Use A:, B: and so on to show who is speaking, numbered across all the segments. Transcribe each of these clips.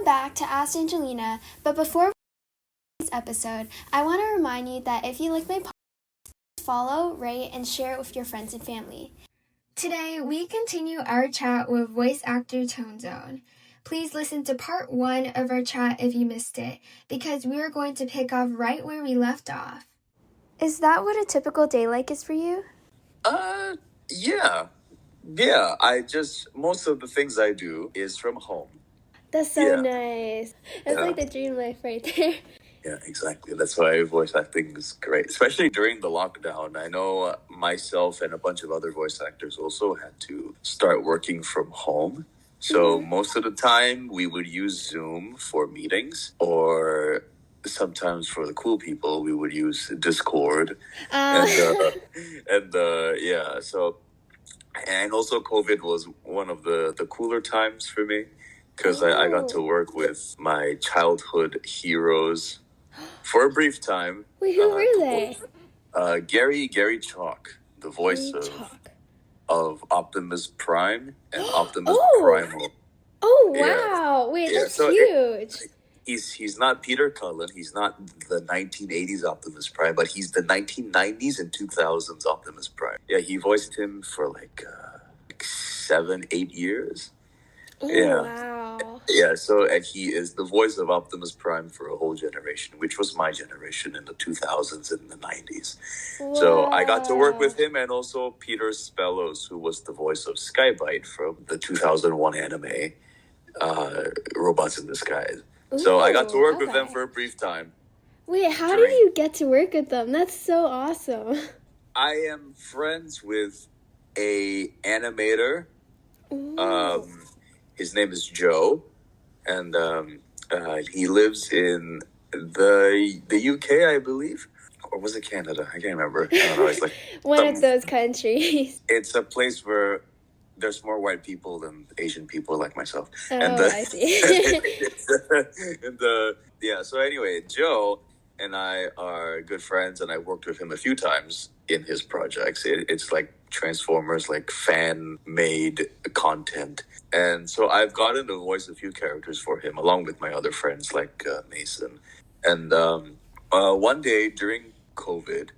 A: back to Ask Angelina, but before this episode, I want to remind you that if you like my podcast, follow, rate, and share it with your friends and family. Today, we continue our chat with voice actor ToneZone. Please listen to part 1 of our chat if you missed it, because we are going to pick off right where we left off. Is that what a typical day like is for you?
B: Yeah. Most of the things I do is from home.
A: That's so nice. That's like the dream life right there.
B: Yeah, exactly. That's why voice acting is great, especially during the lockdown. I know myself and a bunch of other voice actors also had to start working from home. So most of the time we would use Zoom for meetings, or sometimes for the cool people we would use Discord. And also COVID was one of the cooler times for me, because I got to work with my childhood heroes for a brief time.
A: Wait, who were they?
B: Gary Chalk, the voice of Optimus Prime and Optimus Primal.
A: Oh, wow. Wait, that's huge.
B: He's not Peter Cullen. He's not the 1980s Optimus Prime, but he's the 1990s and 2000s Optimus Prime. Yeah, he voiced him for like 7-8 years.
A: Wow.
B: Yeah, and he is the voice of Optimus Prime for a whole generation, which was my generation in the 2000s and the 90s. Wow. So I got to work with him, and also Peter Spellos, who was the voice of Skybite from the 2001 anime, Robots in Disguise. So I got to work with them for a brief time.
A: Wait, how did you get to work with them? That's so awesome.
B: I am friends with a animator. His name is Joe, and he lives in the UK, I believe, or was it Canada? I can't remember. I don't know. It's like
A: one of those countries.
B: It's a place where there's more white people than Asian people like myself.
A: Oh, I see.
B: So anyway, Joe and I are good friends, and I worked with him a few times in his projects. It's like Transformers, like fan-made content. And so I've gotten to voice a few characters for him, along with my other friends like Mason. And one day during COVID,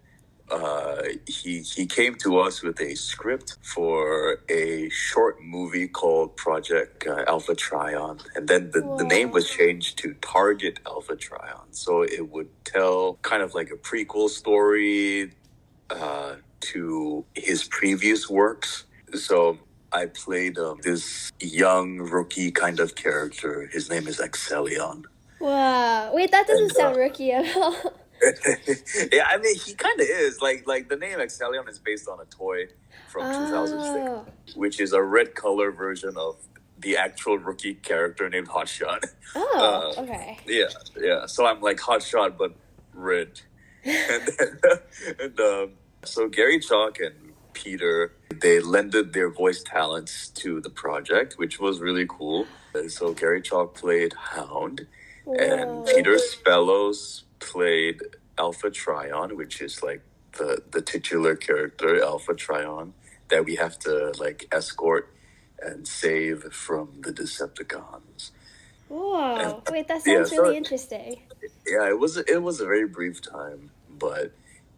B: he came to us with a script for a short movie called Project Alpha Trion, and then the name was changed to Target Alpha Trion, so it would tell kind of like a prequel story to his previous works. So I played this young rookie kind of character. His name is Excellion.
A: Wow. Wait, that doesn't sound rookie at all.
B: Yeah, I mean, he kind of is. Like the name Excellion is based on a toy from 2006, which is a red color version of the actual rookie character named Hotshot.
A: Oh, okay.
B: Yeah. So I'm like Hotshot, but red. So Gary Chalk and Peter, they lended their voice talents to the project, which was really cool. And so Gary Chalk played Hound, and Peter Spellos played Alpha Trion, which is like the titular character, Alpha Trion, that we have to like escort and save from the Decepticons.
A: Wow. Wait, that sounds really interesting.
B: Yeah, it was a very brief time, but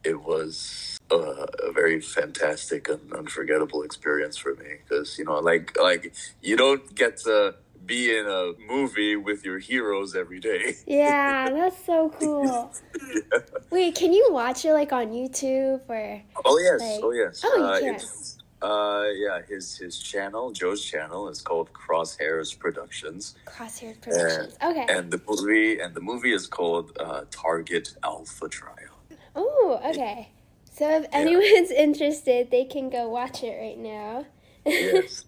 B: it was a very fantastic and unforgettable experience for me, because like you don't get to be in a movie with your heroes every day.
A: Yeah, that's so cool. Yeah. Wait, can you watch it like on YouTube or?
B: Oh yes,
A: like...
B: oh yes.
A: Oh, you can.
B: His channel, Joe's channel, is called Crosshairs Productions.
A: Crosshairs Productions. Okay.
B: And the movie is called Target Alpha Trion.
A: Oh, okay. So if anyone's interested, they can go watch it right now.
B: Yes.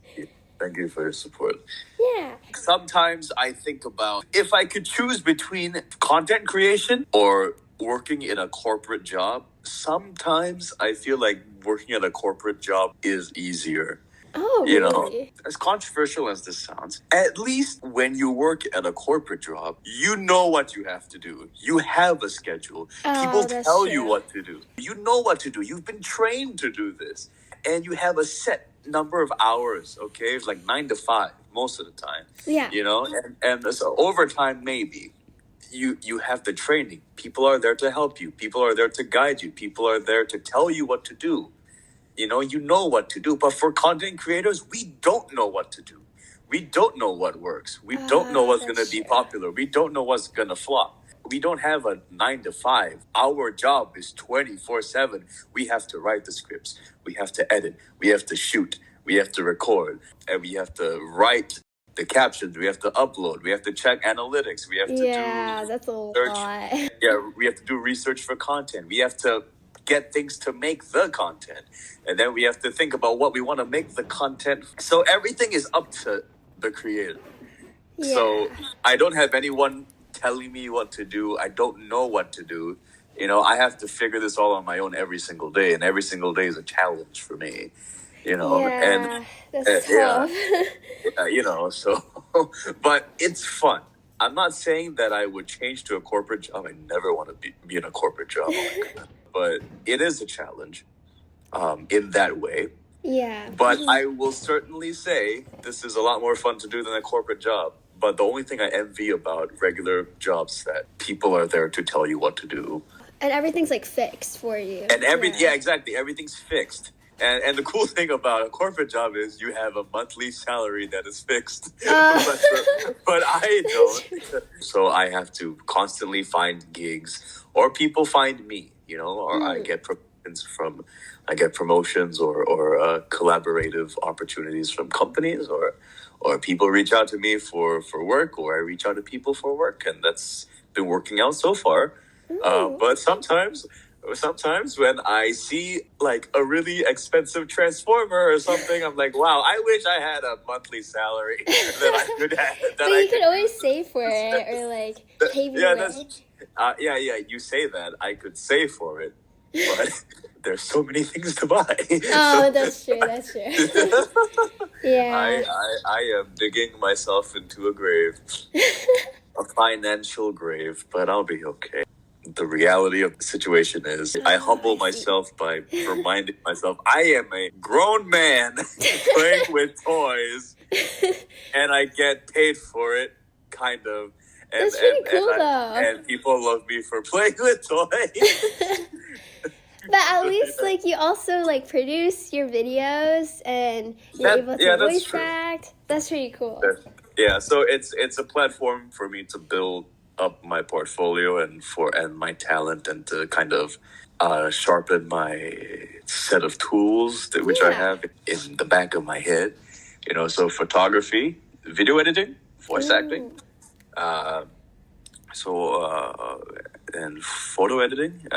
B: Thank you for your support.
A: Yeah.
B: Sometimes I think about if I could choose between content creation or working in a corporate job. Sometimes I feel like working at a corporate job is easier.
A: Oh, really?
B: As controversial as this sounds, at least when you work at a corporate job, you know what you have to do. You have a schedule. People tell you what to do. You know what to do. You've been trained to do this. And you have a set number of hours, okay? It's like 9 to 5. most of the time.
A: Yeah.
B: And so over time, maybe you have the training. People are there to help you. People are there to guide you. People are there to tell you what to do. You know what to do. But for content creators, we don't know what to do. We don't know what works. We don't know what's going to be popular. We don't know what's going to flop. We don't have a 9 to 5. Our job is 24/7. We have to write the scripts. We have to edit. We have to shoot. We have to record. And we have to write the captions. We have to upload. We have to check analytics. We have to do
A: that's a
B: research.
A: lot.
B: Yeah, we have to do research for content. We have to get things to make the content. And then we have to think about what we want to make the content. So everything is up to the creator.
A: Yeah.
B: So I don't have anyone telling me what to do. I don't know what to do. I have to figure this all on my own every single day. And every single day is a challenge for me.
A: Yeah, that's tough.
B: So, but it's fun. I'm not saying that I would change to a corporate job. I never want to be in a corporate job. Oh my God. But it is a challenge in that way.
A: Yeah.
B: But I will certainly say this is a lot more fun to do than a corporate job. But the only thing I envy about regular jobs is that people are there to tell you what to do.
A: And everything's like fixed for you.
B: And exactly. Everything's fixed. And the cool thing about a corporate job is you have a monthly salary that is fixed. But I don't. So I have to constantly find gigs, or people find me, or I get promotions or collaborative opportunities from companies, or people reach out to me for work, or I reach out to people for work, and that's been working out so far. But sometimes when I see like a really expensive transformer or something, I'm like, wow, I wish I had a monthly salary that I could have.
A: But you could always save for it, or like pay your way.
B: You say that. I could save for it, but there's so many things to buy.
A: Oh, that's true. Yeah.
B: I am digging myself into a grave, a financial grave, but I'll be okay. The reality of the situation is I humble myself by reminding myself I am a grown man playing with toys, and I get paid for it, kind of. And,
A: that's pretty cool, though.
B: And people love me for playing with toys.
A: But at least, like, you also, like, produce your videos, and you're able to voice act. That's pretty cool.
B: Yeah, so it's a platform for me to build up my portfolio and my talent, and to kind of sharpen my set of tools which I have in the back of my head. So photography, video editing, voice acting, and photo editing.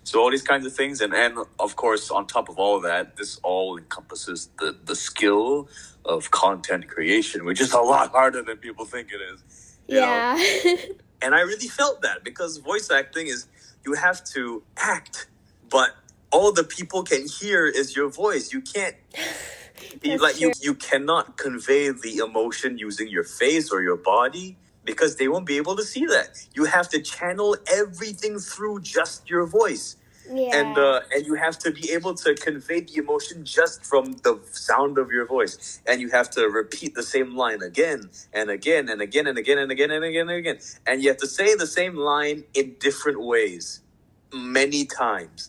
B: So all these kinds of things, and of course on top of all of that, this all encompasses the skill of content creation, which is a lot harder than people think it is. You know? And I really felt that, because voice acting is, you have to act, but all the people can hear is your voice. You can't, you cannot convey the emotion using your face or your body, because they won't be able to see that. You have to channel everything through just your voice. Yeah. And you have to be able to convey the emotion just from the sound of your voice. And you have to repeat the same line again and again and again and again and again and again and again. And you have to say the same line in different ways, many times.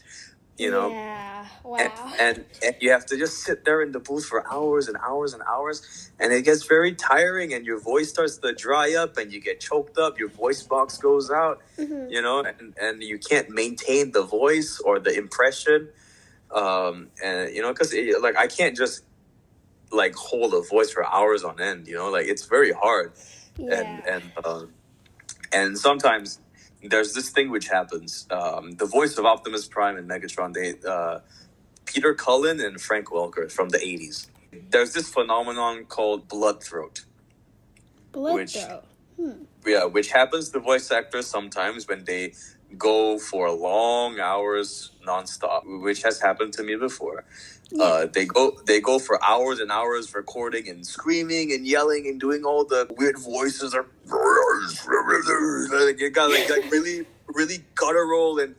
A: Yeah. Wow.
B: And you have to just sit there in the booth for hours and hours and hours, and it gets very tiring, and your voice starts to dry up, and you get choked up, your voice box goes out, and you can't maintain the voice or the impression, because I can't just like hold a voice for hours on end, it's very hard. And sometimes there's this thing which happens. The voice of Optimus Prime and Megatron, Peter Cullen and Frank Welker from the 80s. There's this phenomenon called blood throat. Which happens to voice actors sometimes when they go for long hours nonstop, which has happened to me before. Yeah. They go for hours and hours recording and screaming and yelling and doing all the weird voices, or you got like really really guttural and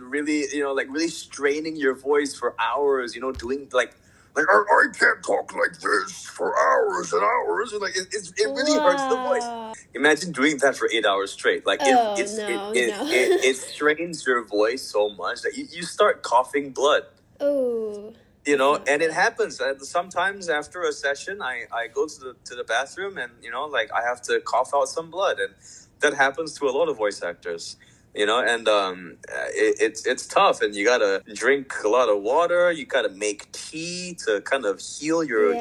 B: really really straining your voice for hours, doing like like I can't talk like this for hours and hours, and like it really hurts the voice. Imagine doing that for 8 hours straight. Like it strains your voice so much that you start coughing blood.
A: Oh.
B: You know, and it happens. Sometimes after a session, I go to the bathroom and, you know, like I have to cough out some blood. And that happens to a lot of voice actors, you know, and it's tough. And you got to drink a lot of water. You got to make tea to kind of heal your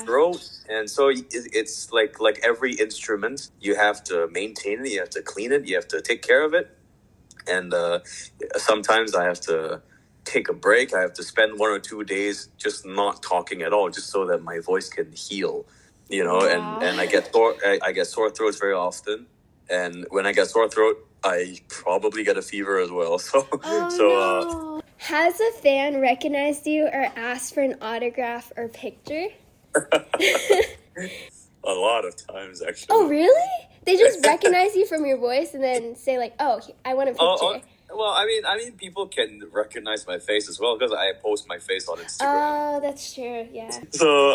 B: throat. And so it's like every instrument, you have to maintain it. You have to clean it. You have to take care of it. And sometimes I have to take a break. I have to spend 1 or 2 days just not talking at all, just so that my voice can heal, you know. And I get sore throats very often, and when I get sore throat, I probably get a fever as well. So
A: no. Has a fan recognized you or asked for an autograph or picture?
B: A lot of times, actually.
A: Oh, really? They just recognize you from your voice and then say like, "Oh, I want a picture."
B: Well, I mean, people can recognize my face as well because I post my face on Instagram.
A: Oh, that's true. Yeah.
B: So,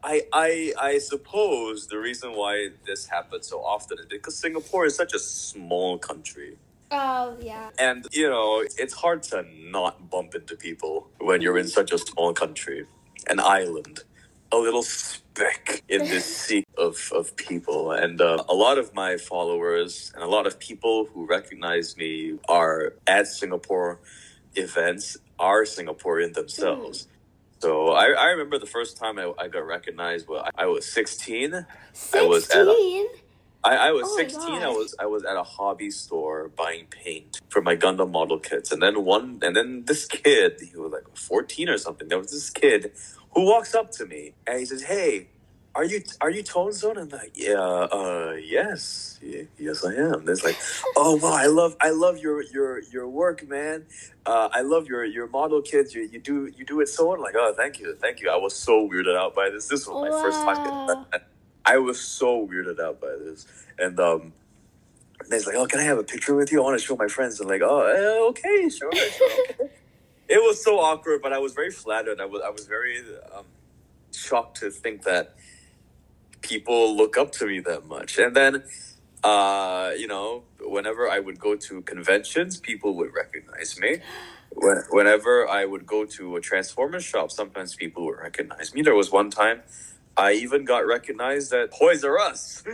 B: I suppose the reason why this happens so often is because Singapore is such a small country.
A: Oh, yeah.
B: And, you know, it's hard to not bump into people when you're in such a small country, an island, a little speck in this sea of people. And a lot of my followers and a lot of people who recognize me are at Singapore events, are Singaporean themselves. So I remember the first time I got recognized. Well, I was 16.
A: 16?
B: I was 16. I was at a hobby store buying paint for my Gundam model kits, and then this kid, he was like 14 or something. There was this kid who walks up to me and he says, "Hey, are you ToneZone?" I'm like, "Yeah, yes, yes, I am." It's like, "Oh wow, I love your work, man. I love your model kits. You do it so." I'm like, "Oh, thank you." I was so weirded out by this. This was my first time. I was so weirded out by this, and he's like, "Oh, can I have a picture with you? I want to show my friends." I'm like, "Oh, okay, sure." Okay. It was so awkward, but I was very flattered. I was very shocked to think that people look up to me that much. And then, you know, whenever I would go to conventions, people would recognize me. Whenever I would go to a Transformers shop, sometimes people would recognize me. There was one time I even got recognized at Toys R Us.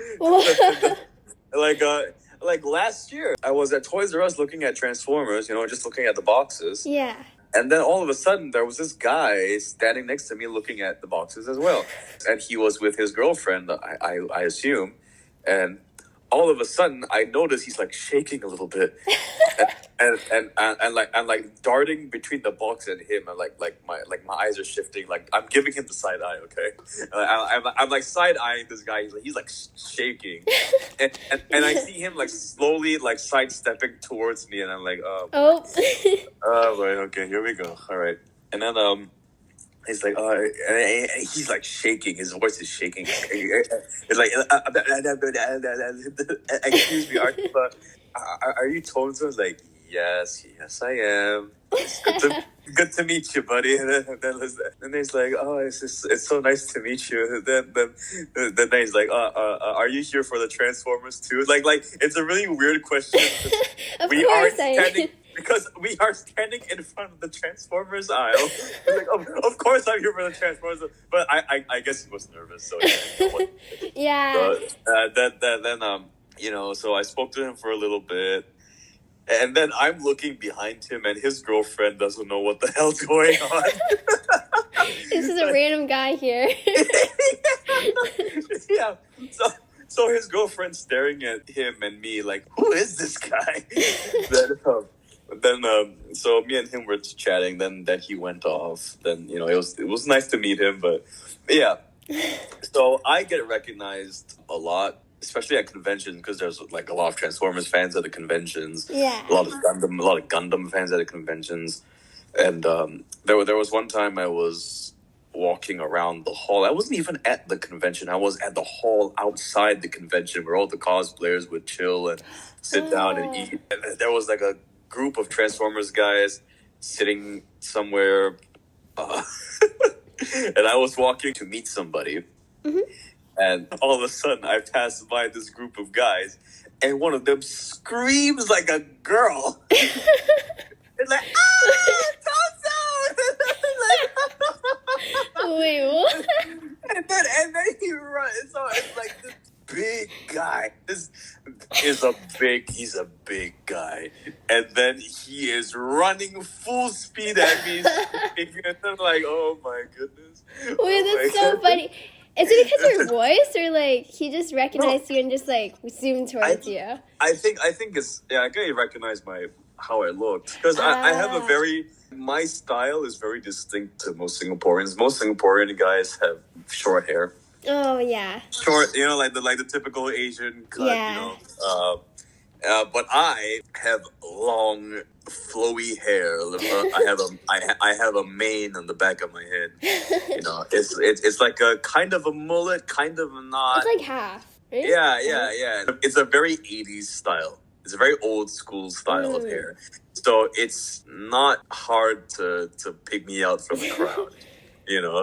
B: Like last year, I was at Toys R Us looking at Transformers, you know, just looking at the boxes.
A: Yeah.
B: And then all of a sudden, there was this guy standing next to me looking at the boxes as well. And he was with his girlfriend, I assume. And all of a sudden, I noticed he's like shaking a little bit. and like darting between the box and him, and like my eyes are shifting. Like I'm giving him the side eye, okay? I'm like side eyeing this guy. He's like shaking, and I see him like slowly like sidestepping towards me, and I'm like, oh, right, okay, here we go. All right, and then he's like, and he's like shaking. His voice is shaking. It's like, excuse me, are you ToneZone? I was like, yes, I am. Good to meet you, buddy. And he's like, oh, it's so nice to meet you. Then he's like, are you here for the Transformers too? Like it's a really weird question. Because we are standing in front of the Transformers aisle. Like, of course I'm here for the Transformers, but I guess he was nervous, so he didn't know what to do.
A: Yeah.
B: Then you know, so I spoke to him for a little bit. And then I'm looking behind him, and his girlfriend doesn't know what the hell's going on.
A: This is a random guy here.
B: Yeah. So his girlfriend's staring at him and me like, who is this guy? So me and him were chatting. Then he went off. Then, you know, it was nice to meet him, but yeah. So I get recognized a lot, especially at conventions, because there's like a lot of Transformers fans at the conventions.
A: Yeah.
B: A lot of Gundam fans at the conventions. And there was one time I was walking around the hall. I wasn't even at the convention. I was at the hall outside the convention where all the cosplayers would chill and sit down and eat. And there was like a group of Transformers guys sitting somewhere and I was walking to meet somebody, and all of a sudden I passed by this group of guys, and one of them screams like a girl. It's like, ToneZone!
A: Wait, what?
B: and then he runs. So it's like this big guy. He's a big guy. And then he is running full speed at me. And I'm like, oh my goodness.
A: Wait, that's so funny. Is it because of your voice, or like he just recognized you and just like zoomed towards you?
B: I think it's I can recognize how I looked, because I have a my style is very distinct to most Singaporeans. Most Singaporean guys have short hair.
A: Oh yeah.
B: Short, like the typical Asian cut.
A: Yeah.
B: But I have long, flowy hair. I have a mane on the back of my head. It's like a kind of a mullet, kind of not.
A: It's like half. Right?
B: Yeah. It's a very 80s style. It's a very old school style of hair. So it's not hard to pick me out from the crowd.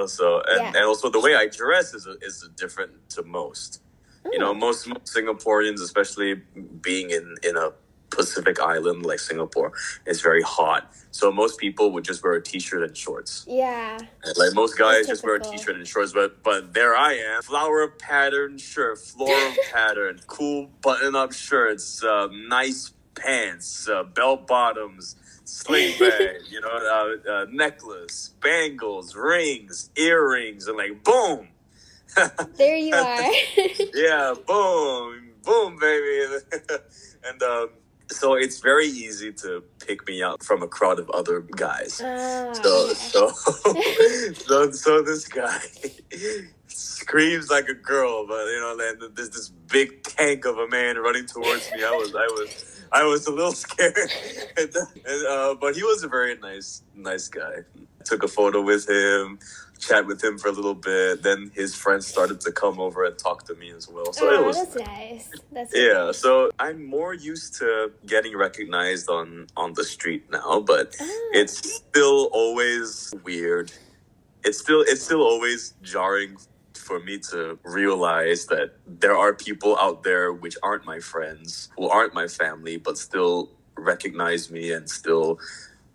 B: So and also the way I dress is different to most. Most Singaporeans, especially being in a Pacific island like Singapore, is very hot. So most people would just wear a t-shirt and shorts.
A: Yeah.
B: Like most guys just wear a t-shirt and shorts, but there I am, flower pattern shirt, floral pattern, cool button-up shirts, nice pants, belt bottoms, sling bag, necklace, bangles, rings, earrings, and like boom.
A: There you are.
B: Yeah, boom, baby. And so it's very easy to pick me out from a crowd of other guys. So this guy screams like a girl, but then there's this big tank of a man running towards me. I was a little scared, but he was a very nice guy. I took a photo with him, chat with him for a little bit. Then his friends started to come over and talk to me as well. So it was
A: that's nice. That's
B: yeah.
A: nice.
B: So I'm more used to getting recognized on the street now, but it's still always weird. It's still always jarring for me to realize that there are people out there which aren't my friends, who aren't my family, but still recognize me and still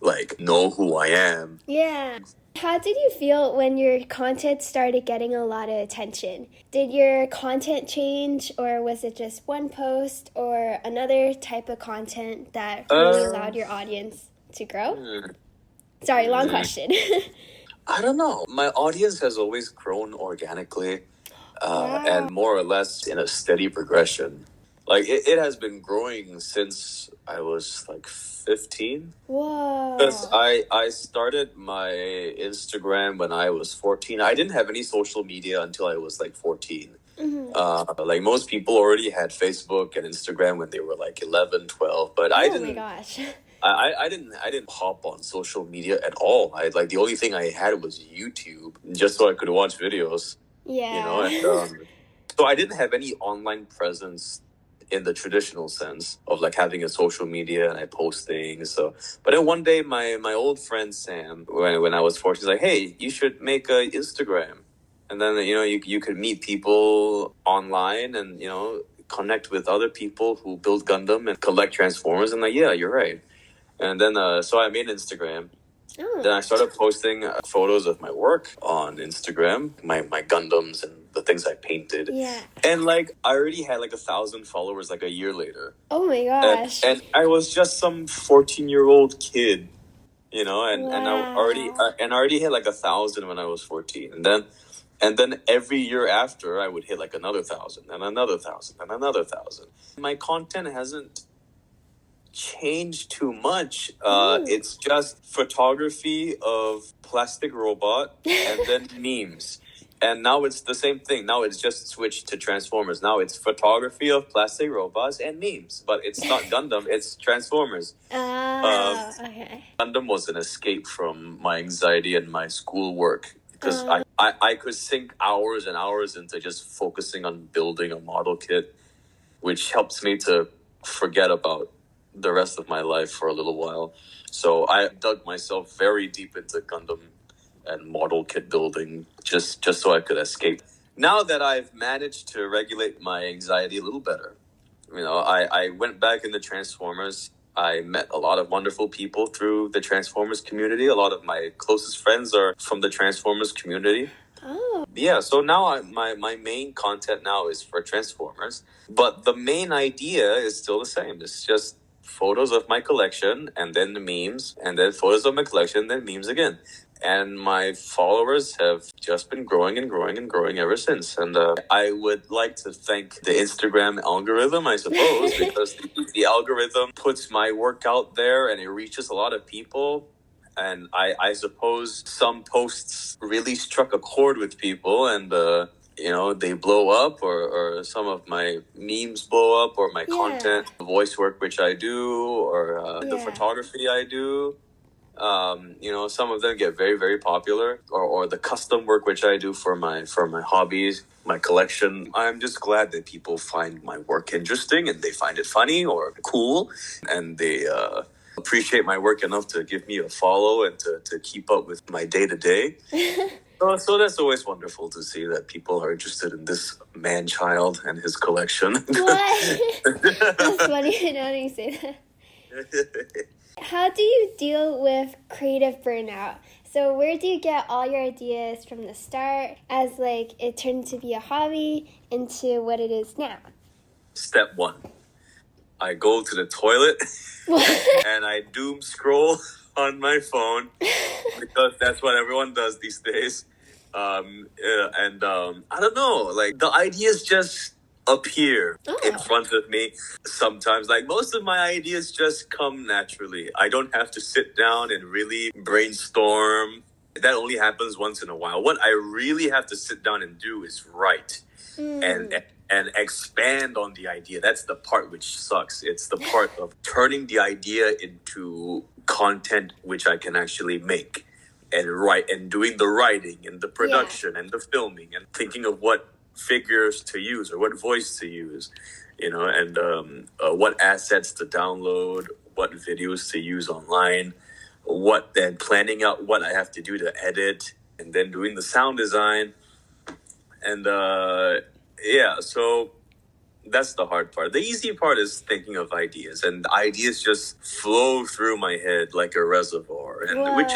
B: like know who I am.
A: Yeah. How did you feel when your content started getting a lot of attention? Did your content change, or was it just one post or another type of content that really allowed your audience to grow? Sorry, long question.
B: I don't know. My audience has always grown organically and more or less in a steady progression. Like it has been growing since I was like 15.
A: Whoa.
B: Because I started my Instagram when I was 14. I didn't have any social media until I was like 14. Like most people already had Facebook and Instagram when they were like 11, 12, but I didn't.
A: Oh my gosh.
B: I didn't hop on social media at all. The only thing I had was YouTube, just so I could watch videos.
A: Yeah.
B: And so I didn't have any online presence in the traditional sense of like having a social media and I post things. So, but then one day my old friend Sam, when I was 14, he's like, "Hey, you should make a Instagram, and then you could meet people online and connect with other people who build Gundam and collect Transformers." And like, yeah, you're right. And then, so I made Instagram. Then I started posting photos of my work on Instagram, my Gundams and the things I painted.
A: Yeah.
B: And like, I already had like 1,000 followers like a year later.
A: Oh my gosh.
B: And I was just some 14-year-old kid, and I already hit like 1,000 when I was 14. And then every year after, I would hit like another 1,000 and another 1,000 and another 1,000. My content hasn't changed too much. It's just photography of plastic robot and then memes. And now it's the same thing. Now it's just switched to Transformers. Now it's photography of plastic robots and memes. But it's not Gundam, it's Transformers.
A: Okay.
B: Gundam was an escape from my anxiety and my schoolwork. Because I could sink hours and hours into just focusing on building a model kit, which helps me to forget about the rest of my life for a little while. So I dug myself very deep into Gundam and model kit building just so I could escape. Now that I've managed to regulate my anxiety a little better, I went back in the Transformers. I met a lot of wonderful people through the Transformers community. A lot of my closest friends are from the Transformers community.
A: Oh.
B: Yeah, so now my main content now is for Transformers, but the main idea is still the same. It's just photos of my collection and then the memes, and then photos of my collection, then memes again. And my followers have just been growing and growing and growing ever since. And I would like to thank the Instagram algorithm, I suppose, because the algorithm puts my work out there and it reaches a lot of people. And I suppose some posts really struck a chord with people, and they blow up, or some of my memes blow up, or my content, voice work which I do, or the photography I do. Some of them get very, very popular, or the custom work which I do for my hobbies, my collection. I'm just glad that people find my work interesting and they find it funny or cool, and they appreciate my work enough to give me a follow and to keep up with my day-to-day. So that's always wonderful to see that people are interested in this man-child and his collection.
A: What? That's funny. I know you say that. How do you deal with creative burnout? So where do you get all your ideas from the start as it turned to be a hobby into what it is now?
B: Step 1. I go to the toilet and I doom scroll on my phone because that's what everyone does these days. I don't know, the ideas just appear in front of me sometimes. Most of my ideas just come naturally. I don't have to sit down and really brainstorm. That only happens once in a while. What I really have to sit down and do is write and expand on the idea. That's the part which sucks. It's the part of turning the idea into content which I can actually make and write, and doing the writing and the production and the filming and thinking of what figures to use or what voice to use, and what assets to download, what videos to use online, then planning out what I have to do to edit, and then doing the sound design. And so that's the hard part. The easy part is thinking of ideas, and ideas just flow through my head like a reservoir, and which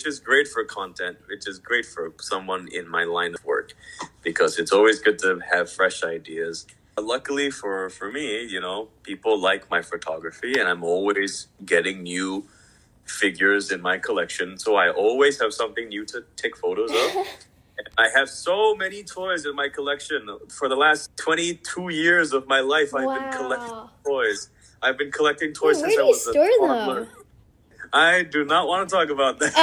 B: is great for content, which is great for someone in my line of work, because it's always good to have fresh ideas. Luckily for me, people like my photography, and I'm always getting new figures in my collection, so I always have something new to take photos of. I have so many toys in my collection. For the last 22 years of my life, I've been collecting toys. I've been collecting toys since I was a toddler. Them? I do not want to talk about that.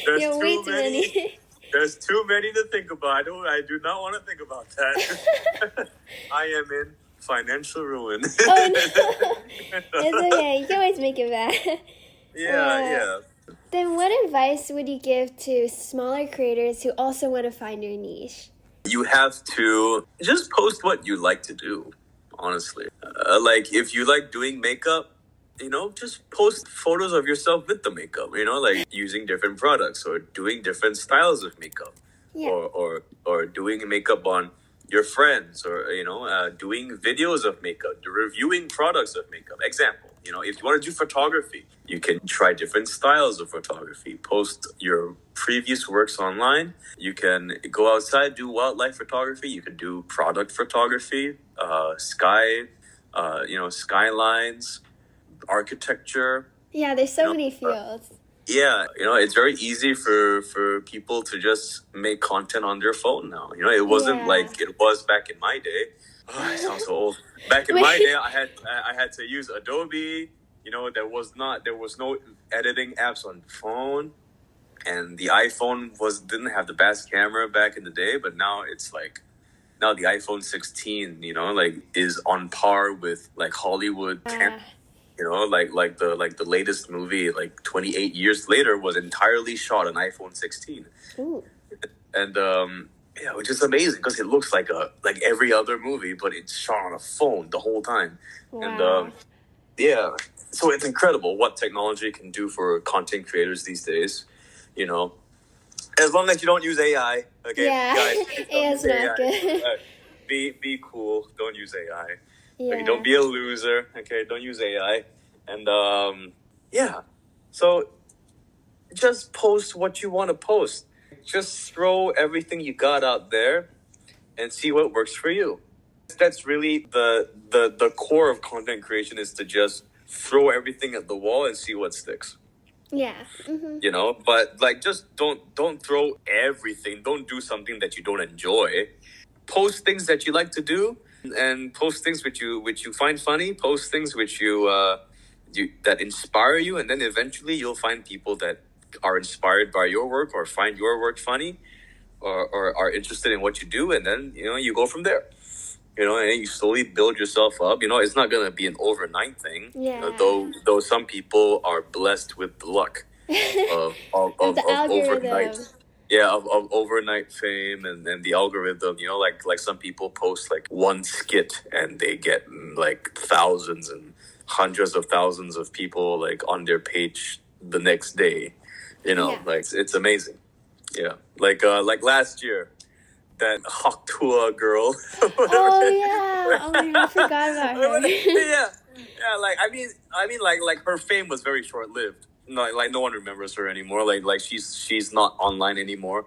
B: There's too many. There's too many to think about. I do not want to think about that. I am in financial ruin.
A: Oh, no. It's okay. You can always make it back.
B: Yeah.
A: Then what advice would you give to smaller creators who also want to find their niche?
B: You have to just post what you like to do, honestly. If you like doing makeup, just post photos of yourself with the makeup, using different products or doing different styles of makeup. Yeah. Or doing makeup on your friends, or, doing videos of makeup, reviewing products of makeup. Example, if you want to do photography, you can try different styles of photography, post your previous works online. You can go outside, do wildlife photography. You can do product photography, skylines, architecture.
A: Yeah, there's so many fields.
B: It's very easy for people to just make content on their phone now. It wasn't like it was back in my day. Oh, I sound so old. Back in my day, I had to use Adobe. There was no editing apps on the phone, and the iPhone didn't have the best camera back in the day. But now it's now the iPhone 16, is on par with Hollywood camera. The latest movie, 28 years later, was entirely shot on iPhone 16. Ooh. And which is amazing because it looks like every other movie, but it's shot on a phone the whole time. Wow. And so it's incredible what technology can do for content creators these days. As long as you don't use AI, okay,
A: Yeah.
B: guys, please don't
A: AI's
B: use
A: not
B: AI.
A: good.
B: Be cool. Don't use AI.
A: Yeah.
B: Okay, don't be a loser. Okay, don't use AI. And yeah. So just post what you want to post. Just throw everything you got out there and see what works for you. That's really the core of content creation, is to just throw everything at the wall and see what sticks.
A: Yeah. Mm-hmm.
B: You know, but like, just don't throw everything. Don't do something that you don't enjoy. Post things that you like to do, and post things which you find funny. Post things which you that inspire you, and then eventually you'll find people that are inspired by your work or find your work funny, or are interested in what you do, and then you go from there. And you slowly build yourself up. It's not gonna be an overnight thing.
A: Yeah.
B: Though some people are blessed with the luck of
A: The
B: overnight,
A: algorithm.
B: of overnight fame, and the algorithm. Like some people post like one skit and they get like thousands and hundreds of thousands of people like on their page the next day.
A: Yeah.
B: Like it's amazing. Yeah, like last year, that Hoktua girl.
A: Oh yeah. Oh my god, I forgot about her.
B: Yeah. Like like her fame was very short lived. No one remembers her anymore. Like she's not online anymore.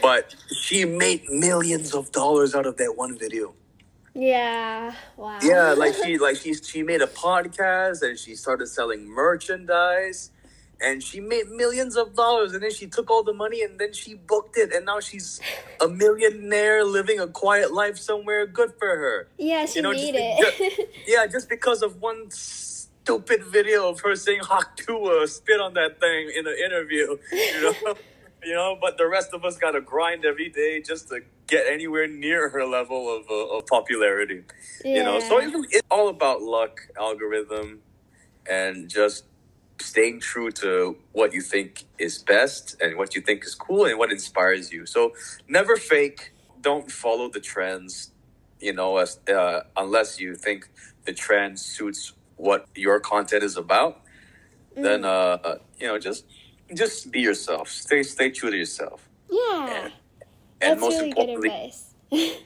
B: But she made millions of dollars out of that one video.
A: Yeah. Wow.
B: Yeah, she made a podcast and she started selling merchandise. And she made millions of dollars, and then she took all the money, and then she booked it, and now she's a millionaire living a quiet life somewhere. Good for her.
A: Yeah, she made it.
B: Just because of one stupid video of her saying "Haktua," spit on that thing in an interview. But the rest of us gotta grind every day just to get anywhere near her level of popularity.
A: Yeah.
B: So it's all about luck, algorithm, and just staying true to what you think is best and what you think is cool and what inspires you. So never fake. Don't follow the trends, unless you think the trend suits what your content is about. Then just be yourself. Stay true to yourself.
A: Yeah.
B: And
A: That's
B: most
A: really good
B: importantly,
A: advice.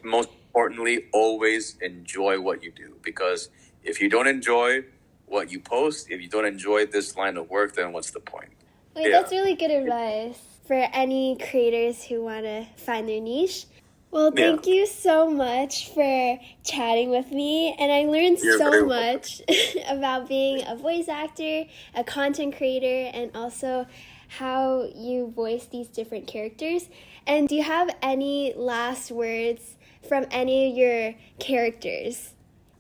B: most importantly, always enjoy what you do, because if you don't enjoy what you post, if you don't enjoy this line of work, then what's the point?
A: Wait, that's really good advice for any creators who want to find their niche. Well, thank you so much for chatting with me, and I learned so much about being a voice actor, a content creator, and also how you voice these different characters. And do you have any last words from any of your characters?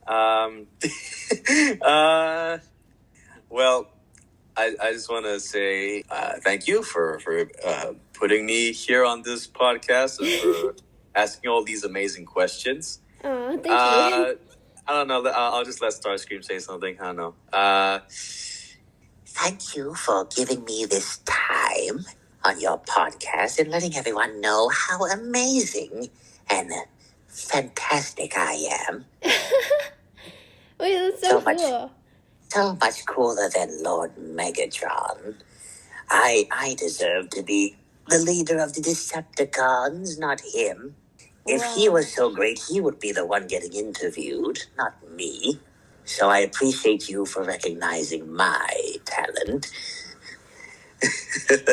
B: Well, I just want to say thank you for putting me here on this podcast and for asking all these amazing questions.
A: Oh, thank you.
B: I don't know. I'll just let Starscream say something. I don't know.
C: Thank you for giving me this time on your podcast and letting everyone know how amazing and fantastic I am.
A: Wait, that's so cool.
C: So much cooler than Lord Megatron. I deserve to be the leader of the Decepticons, not him. If he was so great, he would be the one getting interviewed, not me. So I appreciate you for recognizing my talent.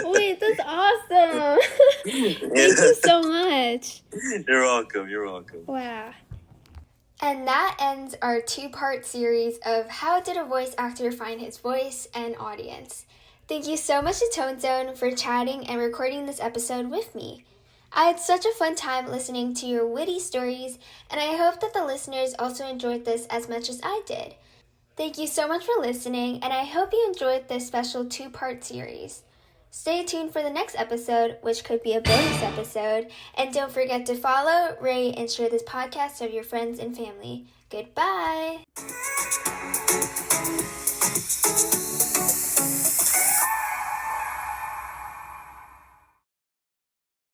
A: Wait, that's awesome. Thank you so much.
B: You're welcome.
A: Wow. And that ends our 2-part series of how did a voice actor find his voice and audience. Thank you so much to ToneZone for chatting and recording this episode with me. I had such a fun time listening to your witty stories, and I hope that the listeners also enjoyed this as much as I did. Thank you so much for listening, and I hope you enjoyed this special 2-part series. Stay tuned for the next episode, which could be a bonus episode, and don't forget to follow, rate, and share this podcast with your friends and family. Goodbye!